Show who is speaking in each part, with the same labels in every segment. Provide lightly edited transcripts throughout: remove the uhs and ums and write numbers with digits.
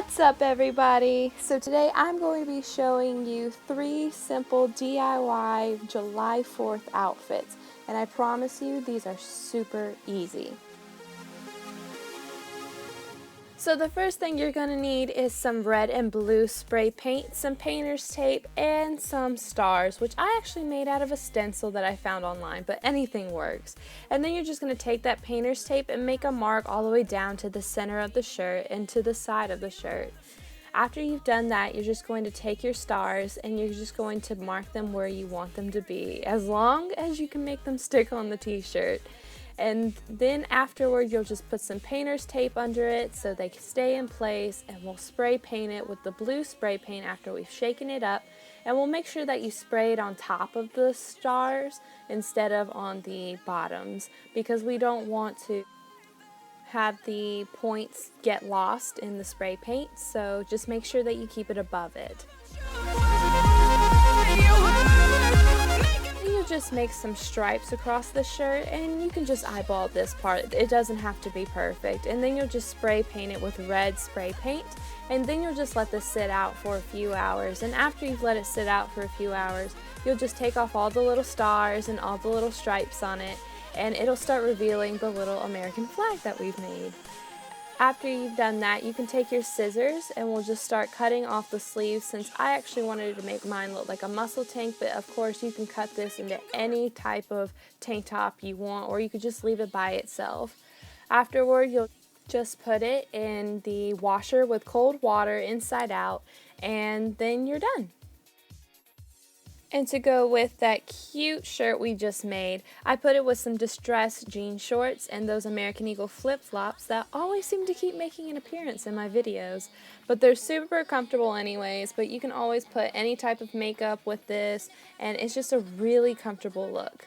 Speaker 1: What's up, everybody? So today I'm going to be showing you 3 simple DIY July 4th outfits, and I promise you these are super easy. So the first thing you're going to need is some red and blue spray paint, some painter's tape, and some stars, which I actually made out of a stencil that I found online, but anything works. And then you're just going to take that painter's tape and make a mark all the way down to the center of the shirt and to the side of the shirt. After you've done that, you're just going to take your stars and you're just going to mark them where you want them to be, as long as you can make them stick on the t-shirt. And then afterward, you'll just put some painter's tape under it so they can stay in place, and we'll spray paint it with the blue spray paint after we've shaken it up. And we'll make sure that you spray it on top of the stars instead of on the bottoms, because we don't want to have the points get lost in the spray paint, so just make sure that you keep it above it. Just make some stripes across the shirt, and you can just eyeball this part. It doesn't have to be perfect. And then you'll just spray paint it with red spray paint, and then you'll just let this sit out for a few hours. And after you've let it sit out for a few hours, you'll just take off all the little stars and all the little stripes on it, and it'll start revealing the little American flag that we've made. After you've done that, you can take your scissors and we'll just start cutting off the sleeves, since I actually wanted to make mine look like a muscle tank, but of course you can cut this into any type of tank top you want, or you could just leave it by itself. Afterward, you'll just put it in the washer with cold water inside out, and then you're done. And to go with that cute shirt we just made, I put it with some distressed jean shorts and those American Eagle flip-flops that always seem to keep making an appearance in my videos. But they're super comfortable anyways, but you can always put any type of makeup with this, and it's just a really comfortable look.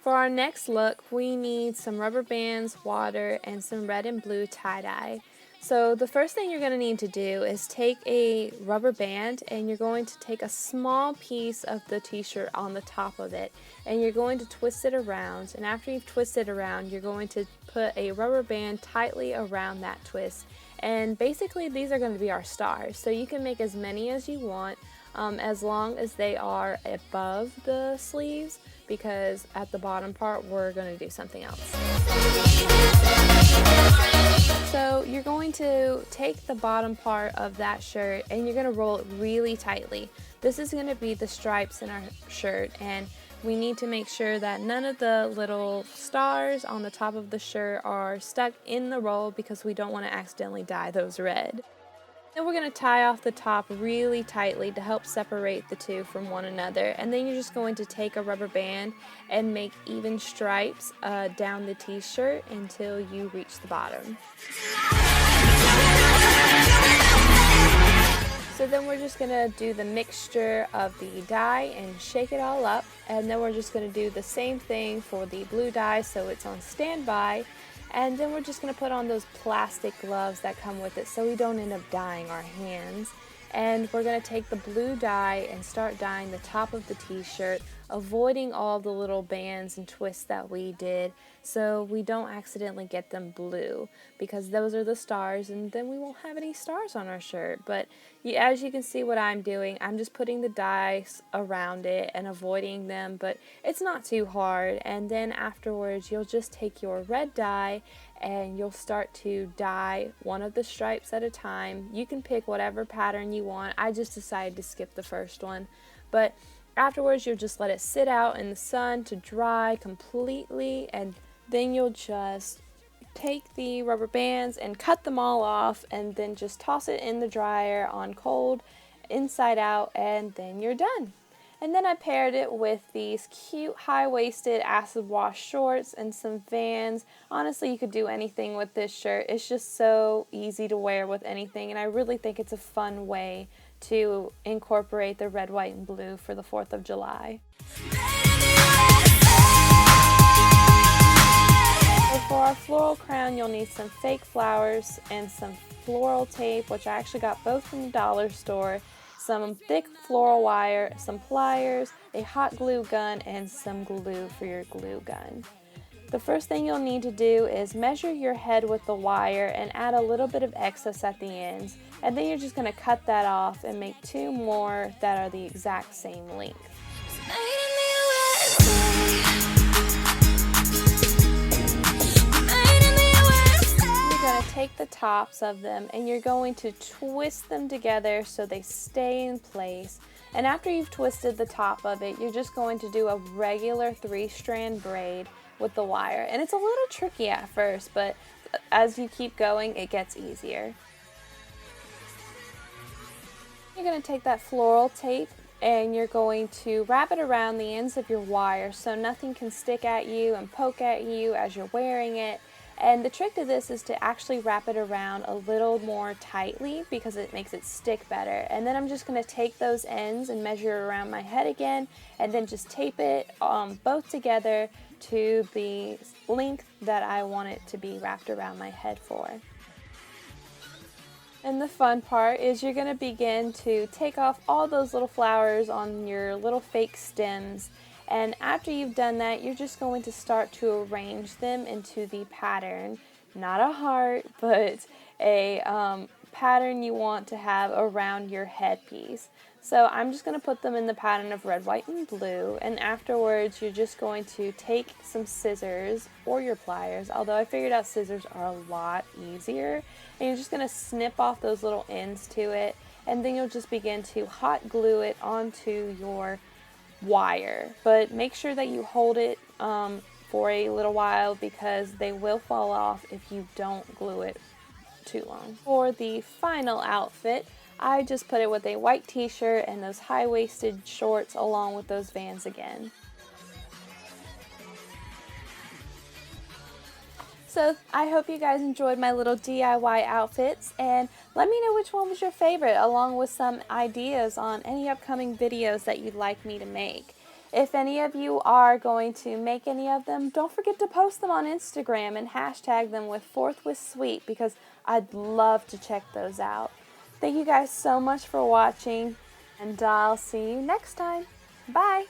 Speaker 1: For our next look, we need some rubber bands, water, and some red and blue tie-dye. So the first thing you're going to need to do is take a rubber band, and you're going to take a small piece of the t-shirt on the top of it, and you're going to twist it around. And after you've twisted around, you're going to put a rubber band tightly around that twist. And basically these are going to be our stars. So you can make as many as you want, as long as they are above the sleeves, because at the bottom part we're going to do something else. So you're going to take the bottom part of that shirt and you're going to roll it really tightly. This is going to be the stripes in our shirt, and we need to make sure that none of the little stars on the top of the shirt are stuck in the roll, because we don't want to accidentally dye those red. Then we're going to tie off the top really tightly to help separate the two from one another, and then you're just going to take a rubber band and make even stripes down the t-shirt until you reach the bottom. So then we're just going to do the mixture of the dye and shake it all up, and then we're just going to do the same thing for the blue dye so it's on standby. And then we're just going to put on those plastic gloves that come with it so we don't end up dyeing our hands. And we're going to take the blue dye and start dyeing the top of the t-shirt, avoiding all the little bands and twists that we did so we don't accidentally get them blue, because those are the stars and then we won't have any stars on our shirt. But as you can see what I'm doing, I'm just putting the dyes around it and avoiding them, but it's not too hard. And then afterwards you'll just take your red dye and you'll start to dye one of the stripes at a time. You can pick whatever pattern you want. I just decided to skip the first one, but afterwards you'll just let it sit out in the sun to dry completely, and then you'll just take the rubber bands and cut them all off, and then just toss it in the dryer on cold inside out, and then you're done. And then I paired it with these cute high-waisted acid wash shorts and some Vans. Honestly, you could do anything with this shirt. It's just so easy to wear with anything, and I really think it's a fun way to incorporate the red, white, and blue for the 4th of July. So for our floral crown, you'll need some fake flowers and some floral tape, which I actually got both from the dollar store, some thick floral wire, some pliers, a hot glue gun, and some glue for your glue gun. The first thing you'll need to do is measure your head with the wire and add a little bit of excess at the ends, and then you're just going to cut that off and make 2 more that are the exact same length. You're going to take the tops of them and you're going to twist them together so they stay in place. And after you've twisted the top of it, you're just going to do a regular 3-strand braid with the wire. And it's a little tricky at first, but as you keep going, it gets easier. You're going to take that floral tape and you're going to wrap it around the ends of your wire so nothing can stick at you and poke at you as you're wearing it. And the trick to this is to actually wrap it around a little more tightly because it makes it stick better. And then I'm just going to take those ends and measure around my head again and then just tape it both together to the length that I want it to be wrapped around my head for. And the fun part is you're going to begin to take off all those little flowers on your little fake stems. And after you've done that, you're just going to start to arrange them into the pattern, not a heart, but a pattern you want to have around your headpiece. So I'm just going to put them in the pattern of red, white, and blue, and afterwards you're just going to take some scissors or your pliers, although I figured out scissors are a lot easier, and you're just going to snip off those little ends to it, and then you'll just begin to hot glue it onto your wire. But make sure that you hold it for a little while because they will fall off if you don't glue it too long. For the final outfit, I just put it with a white t-shirt and those high-waisted shorts along with those Vans again. So I hope you guys enjoyed my little DIY outfits, and let me know which one was your favorite along with some ideas on any upcoming videos that you'd like me to make. If any of you are going to make any of them, don't forget to post them on Instagram and hashtag them with #4thwithsweet because I'd love to check those out. Thank you guys so much for watching, and I'll see you next time. Bye!